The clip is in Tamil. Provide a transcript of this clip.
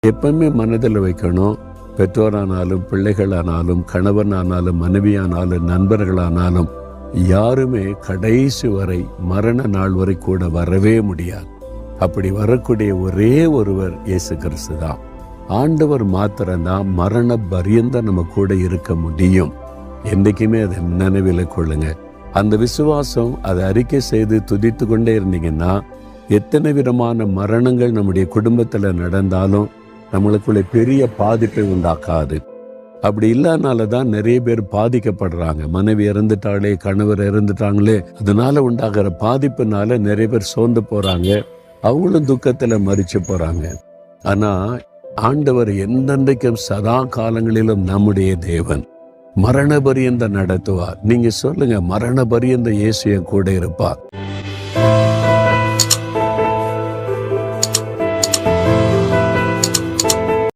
எப்பவுமே மனதில் வைக்கணும், பெற்றோரானாலும் பிள்ளைகளானாலும் கணவனானாலும் மனைவியானாலும் நண்பர்களானாலும் யாருமே கடைசி வரை மரண நாள் வரை கூட வரவே முடியாது. அப்படி வரக்கூடிய ஒரே ஒருவர் இயேசு கிறிஸ்து தான். ஆண்டவர் மாத்திரம்தான் மரண பரியந்த நம்ம கூட இருக்க முடியும். என்றைக்குமே அதை நினைவில் கொள்ளுங்க. அந்த விசுவாசம் அதை அறிக்கை செய்து துதித்து கொண்டே இருந்தீங்கன்னா எத்தனை விதமான மரணங்கள் நம்முடைய குடும்பத்தில் நடந்தாலும் நம்மளுக்குள்ள பெரிய பாதிப்பை உண்டாக்காது. அப்படி இல்லாதனால தான் நிறைய பேர் பாதிக்கப்படுறாங்க. மனைவி இறந்துட்டாங்களே, கணவர் இறந்துட்டாங்களே, அதனால உண்டாகிற பாதிப்புனால நிறைய பேர் சோர்ந்து போறாங்க. அவங்களும் துக்கத்துல மரிச்சு போறாங்க. ஆனா ஆண்டவர் எந்தெந்தைக்கும் சதா காலங்களிலும் நம்முடைய தேவன். மரண பரியந்த நடத்துவார். நீங்க சொல்லுங்க, மரண பரியந்த இயேசு என் கூட இருப்பார்.